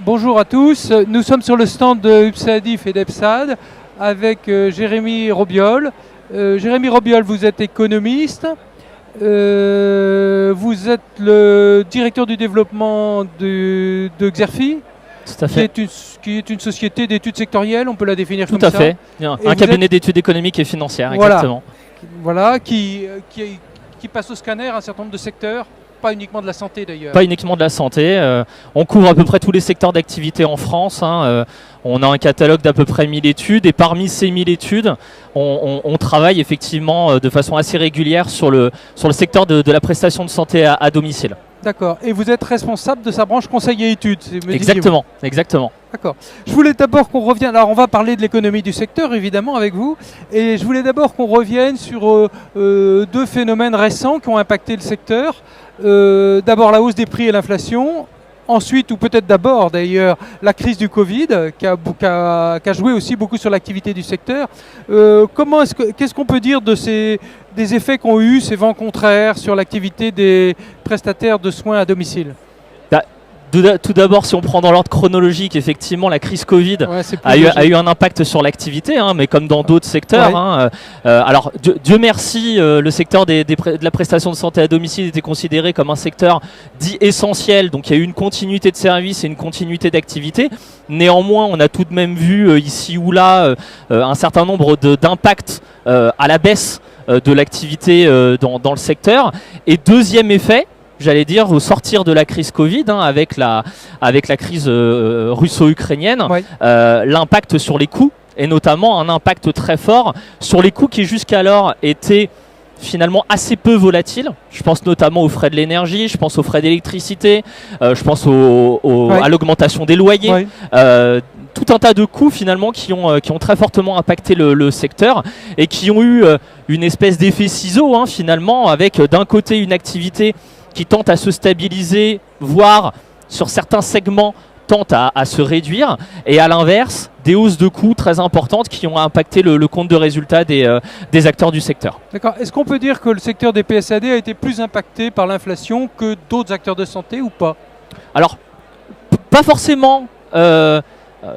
Bonjour à tous, nous sommes sur le stand de UPSADIF et d'EPSAD avec Jérémy Robiol. Jérémy Robiol, vous êtes économiste, vous êtes le directeur du développement de Xerfi, tout à fait. qui est une société d'études sectorielles, on peut la définir comme ça. Tout à fait, un cabinet d'études économiques et financières, voilà, exactement. Voilà, qui passe au scanner un certain nombre de secteurs. Pas uniquement de la santé d'ailleurs. Pas uniquement de la santé. On couvre à peu près tous les secteurs d'activité en France. On a un catalogue d'à peu près 1000 études et parmi ces 1000 études, on travaille effectivement de façon assez régulière sur le secteur de la prestation de santé à domicile. D'accord. Et vous êtes responsable de sa branche conseil et études. Exactement, exactement. D'accord. Je voulais d'abord qu'on revienne. Alors, on va parler de l'économie du secteur, évidemment, avec vous. Et je voulais d'abord qu'on revienne sur deux phénomènes récents qui ont impacté le secteur. D'abord, la hausse des prix et l'inflation. Ensuite, ou peut-être d'abord d'ailleurs, la crise du Covid qui a joué aussi beaucoup sur l'activité du secteur. Qu'est-ce qu'on peut dire des effets qu'ont eu ces vents contraires sur l'activité des prestataires de soins à domicile ? Tout d'abord, si on prend dans l'ordre chronologique, effectivement, la crise Covid a eu un impact sur l'activité, mais comme dans d'autres secteurs. Ouais. Alors, Dieu merci, le secteur de la prestation de santé à domicile était considéré comme un secteur dit essentiel. Donc, il y a eu une continuité de service et une continuité d'activité. Néanmoins, on a tout de même vu ici ou là un certain nombre d'impacts à la baisse de l'activité dans le secteur. Et deuxième effet, j'allais dire, au sortir de la crise Covid, avec la crise russo-ukrainienne, ouais. L'impact sur les coûts, et notamment un impact très fort sur les coûts qui jusqu'alors étaient finalement assez peu volatiles. Je pense notamment aux frais de l'énergie, je pense aux frais d'électricité, je pense ouais. à l'augmentation des loyers. Ouais. Tout un tas de coûts finalement qui ont très fortement impacté le secteur et qui ont eu une espèce d'effet ciseau finalement, avec d'un côté une activité qui tente à se stabiliser, voire sur certains segments tente à se réduire, et à l'inverse, des hausses de coûts très importantes qui ont impacté le compte de résultat des acteurs du secteur. D'accord. Est-ce qu'on peut dire que le secteur des PSAD a été plus impacté par l'inflation que d'autres acteurs de santé ou pas ? Alors, pas forcément.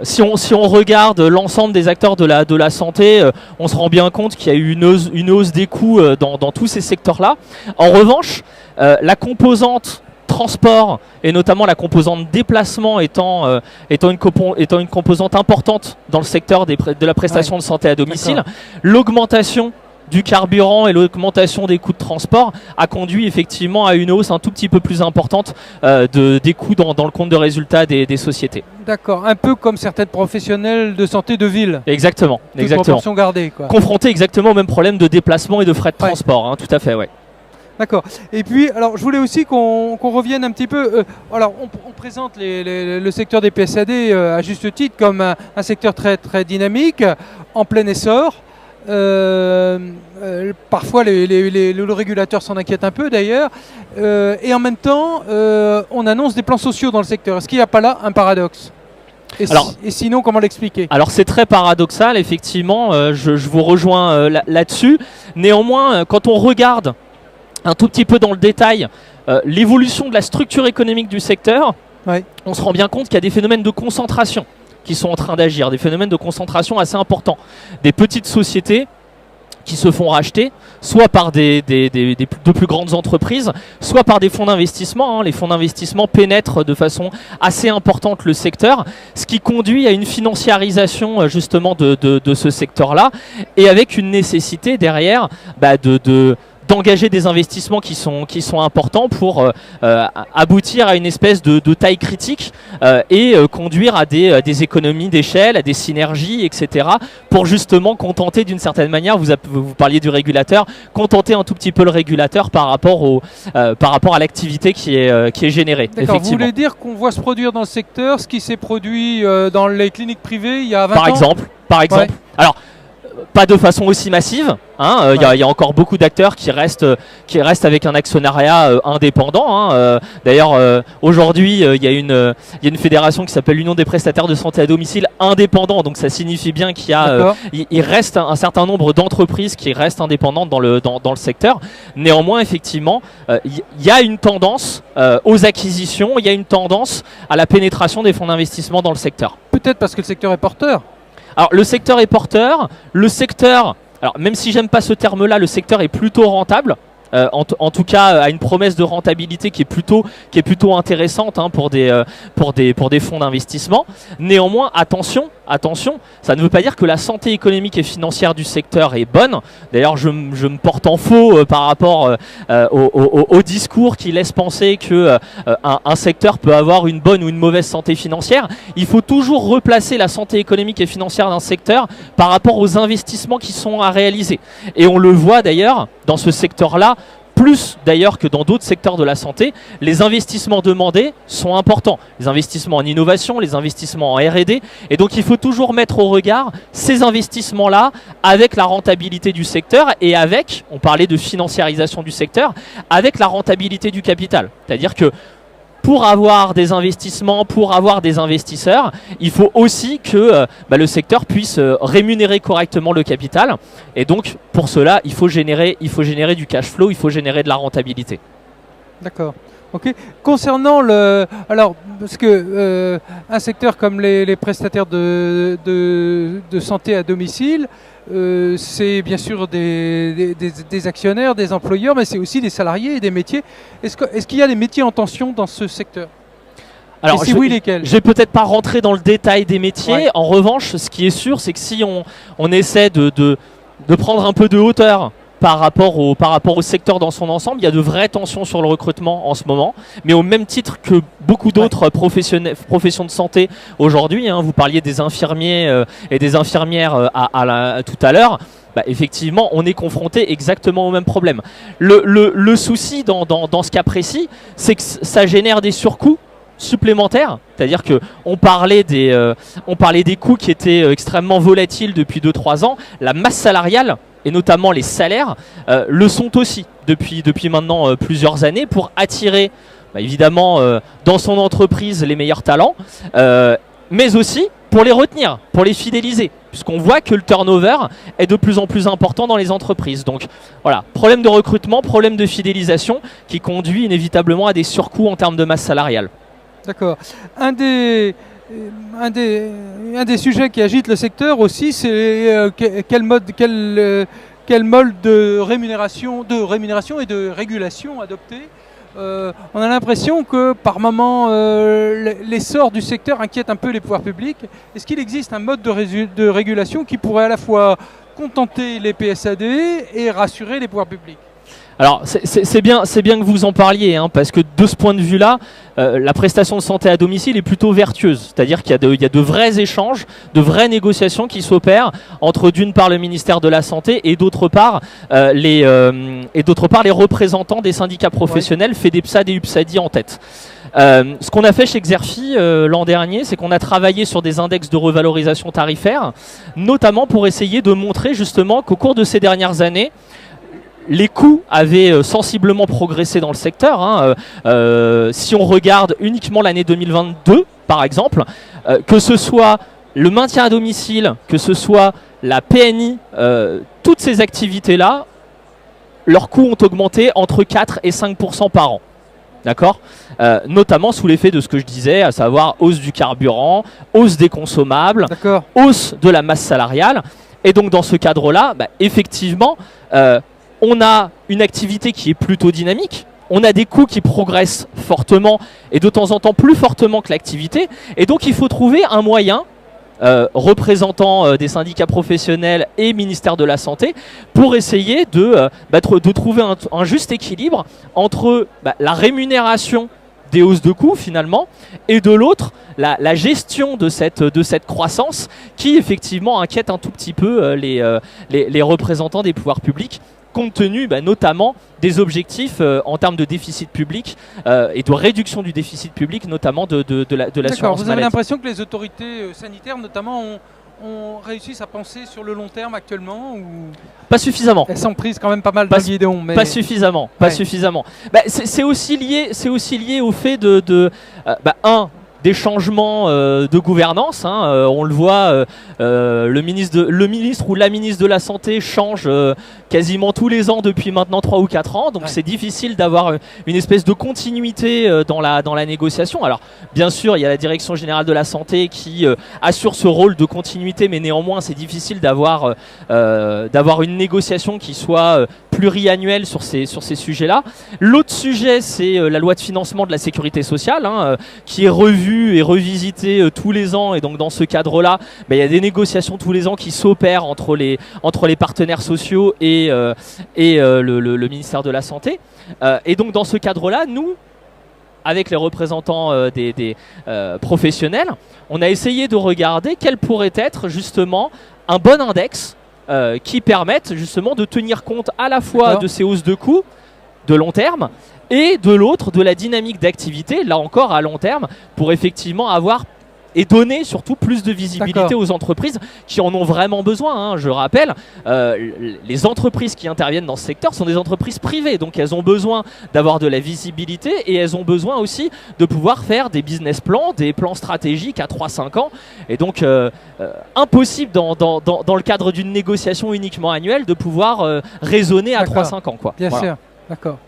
Si on regarde l'ensemble des acteurs de la santé, on se rend bien compte qu'il y a eu une hausse des coûts dans tous ces secteurs-là. En revanche, la composante transport et notamment la composante déplacement étant une composante importante dans le secteur de la prestation de santé à domicile, l'augmentation du carburant et l'augmentation des coûts de transport a conduit effectivement à une hausse un tout petit peu plus importante des coûts dans le compte de résultat des sociétés. D'accord, un peu comme certains professionnels de santé de ville. Exactement, Toute proportion gardée, quoi. Confrontés exactement au même problème de déplacement et de frais de transport, tout à fait, ouais. D'accord. Et puis, alors, je voulais aussi qu'on revienne un petit peu. Alors, on présente le secteur des PSAD à juste titre comme un secteur très, très dynamique, en plein essor. Parfois le régulateur s'en inquiète un peu d'ailleurs, et en même temps on annonce des plans sociaux dans le secteur. Est-ce qu'il n'y a pas là un paradoxe ? Et sinon, comment l'expliquer ? Alors c'est très paradoxal, effectivement, je vous rejoins là-dessus. Néanmoins, quand on regarde un tout petit peu dans le détail l'évolution de la structure économique du secteur, on se rend bien compte qu'il y a des phénomènes de concentration qui sont en train d'agir, des phénomènes de concentration assez importants. Des petites sociétés qui se font racheter, soit par de plus grandes entreprises, soit par des fonds d'investissement. Les fonds d'investissement pénètrent de façon assez importante le secteur, ce qui conduit à une financiarisation justement de ce secteur-là, et avec une nécessité derrière d'engager des investissements qui sont importants pour aboutir à une espèce de taille critique et conduire à des économies d'échelle, à des synergies, etc. pour justement contenter d'une certaine manière, vous parliez du régulateur, contenter un tout petit peu le régulateur par rapport à l'activité qui est générée. D'accord, vous voulez dire qu'on voit se produire dans le secteur ce qui s'est produit dans les cliniques privées il y a 20 ans ? Par exemple. Ouais. Alors, pas de façon aussi massive. Il y a encore beaucoup d'acteurs qui restent avec un actionnariat indépendant. D'ailleurs, aujourd'hui, il y a une fédération qui s'appelle l'Union des prestataires de santé à domicile indépendants. Donc ça signifie bien il reste un certain nombre d'entreprises qui restent indépendantes dans le secteur. Néanmoins, effectivement, il y a une tendance aux acquisitions, il y a une tendance à la pénétration des fonds d'investissement dans le secteur. Peut-être parce que le secteur est porteur. Alors le secteur est porteur, alors même si j'aime pas ce terme-là, le secteur est plutôt rentable. En tout cas, a une promesse de rentabilité qui est plutôt intéressante pour des fonds d'investissement. Néanmoins, attention, ça ne veut pas dire que la santé économique et financière du secteur est bonne. D'ailleurs, je me porte en faux par rapport au discours qui laisse penser que un secteur peut avoir une bonne ou une mauvaise santé financière. Il faut toujours replacer la santé économique et financière d'un secteur par rapport aux investissements qui sont à réaliser. Et on le voit d'ailleurs dans ce secteur-là, plus d'ailleurs que dans d'autres secteurs de la santé, les investissements demandés sont importants. Les investissements en innovation, les investissements en R&D. Et donc il faut toujours mettre au regard ces investissements-là avec la rentabilité du secteur et avec, on parlait de financiarisation du secteur, avec la rentabilité du capital. C'est-à-dire que pour avoir des investissements, pour avoir des investisseurs, il faut aussi que le secteur puisse rémunérer correctement le capital. Et donc, pour cela, il faut générer du cash flow, il faut générer de la rentabilité. D'accord. Ok. Concernant alors parce que un secteur comme les prestataires de santé à domicile, c'est bien sûr des actionnaires, des employeurs, mais c'est aussi des salariés et des métiers. Est-ce qu'il y a des métiers en tension dans ce secteur? Alors, et si oui, lesquels? Je vais peut-être pas rentrer dans le détail des métiers. Ouais. En revanche, ce qui est sûr, c'est que si on essaie de prendre un peu de hauteur par rapport au secteur dans son ensemble, il y a de vraies tensions sur le recrutement en ce moment, mais au même titre que beaucoup d'autres professions de santé aujourd'hui, vous parliez des infirmiers et des infirmières tout à l'heure, effectivement, on est confronté exactement au même problème. Le souci dans ce cas précis, c'est que ça génère des surcoûts supplémentaires, c'est-à-dire que on parlait des coûts qui étaient extrêmement volatiles depuis 2-3 ans, la masse salariale et notamment les salaires le sont aussi depuis maintenant plusieurs années pour attirer évidemment dans son entreprise les meilleurs talents, mais aussi pour les retenir, pour les fidéliser, puisqu'on voit que le turnover est de plus en plus important dans les entreprises. Donc voilà, problème de recrutement, problème de fidélisation qui conduit inévitablement à des surcoûts en termes de masse salariale. D'accord. Un des sujets qui agite le secteur aussi, c'est quel mode de rémunération et de régulation adopter. On a l'impression que par moment l'essor du secteur inquiète un peu les pouvoirs publics. Est-ce qu'il existe un mode de régulation qui pourrait à la fois contenter les PSAD et rassurer les pouvoirs publics? Alors c'est bien que vous en parliez, parce que de ce point de vue-là, la prestation de santé à domicile est plutôt vertueuse. C'est-à-dire qu'il y a de vrais échanges, de vraies négociations qui s'opèrent entre d'une part le ministère de la Santé et d'autre part les représentants des syndicats professionnels, FEDEPSAD et UPSADI en tête. Ce qu'on a fait chez Xerfi l'an dernier, c'est qu'on a travaillé sur des index de revalorisation tarifaire, notamment pour essayer de montrer justement qu'au cours de ces dernières années, les coûts avaient sensiblement progressé dans le secteur. Si on regarde uniquement l'année 2022, par exemple, que ce soit le maintien à domicile, que ce soit la PNI, toutes ces activités-là, leurs coûts ont augmenté entre 4 et 5% par an. D'accord, notamment sous l'effet de ce que je disais, à savoir hausse du carburant, hausse des consommables, hausse de la masse salariale. Et donc dans ce cadre-là, effectivement, on a une activité qui est plutôt dynamique, on a des coûts qui progressent fortement et de temps en temps plus fortement que l'activité. Et donc il faut trouver un moyen, représentants des syndicats professionnels et ministère de la Santé, pour essayer de trouver un juste équilibre entre la rémunération des hausses de coûts finalement, et de l'autre, la gestion de cette croissance qui effectivement inquiète un tout petit peu les représentants des pouvoirs publics, compte tenu notamment des objectifs en termes de déficit public et de réduction du déficit public, notamment de l'assurance maladie. Vous avez l'impression que les autorités sanitaires notamment réussissent à penser sur le long terme actuellement ou Pas suffisamment. elles sont prises quand même pas mal dans le guidon, mais Pas suffisamment, pas suffisamment. C'est aussi lié au fait des changements de gouvernance. On le voit, le ministre ou la ministre de la Santé change quasiment tous les ans depuis maintenant 3 ou 4 ans. Donc c'est difficile d'avoir une espèce de continuité dans la négociation. Alors bien sûr, il y a la Direction Générale de la Santé qui assure ce rôle de continuité, mais néanmoins c'est difficile d'avoir une négociation qui soit pluriannuelle sur ces sujets-là. L'autre sujet, c'est la loi de financement de la sécurité sociale, qui est revue et revisité tous les ans, et donc dans ce cadre-là, il y a des négociations tous les ans qui s'opèrent entre les partenaires sociaux et le ministère de la Santé. Et donc dans ce cadre-là, nous, avec les représentants des professionnels, on a essayé de regarder quel pourrait être justement un bon index qui permette justement de tenir compte à la fois de ces hausses de coûts de long terme, et de l'autre de la dynamique d'activité, là encore à long terme, pour effectivement avoir et donner surtout plus de visibilité aux entreprises qui en ont vraiment besoin. Je rappelle, les entreprises qui interviennent dans ce secteur sont des entreprises privées, donc elles ont besoin d'avoir de la visibilité, et elles ont besoin aussi de pouvoir faire des business plans, des plans stratégiques à 3-5 ans, et donc impossible dans le cadre d'une négociation uniquement annuelle de pouvoir raisonner à 3-5 ans. Bien sûr, d'accord.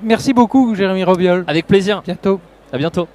Merci beaucoup Jérémy Robiol. Avec plaisir. Bientôt. À bientôt.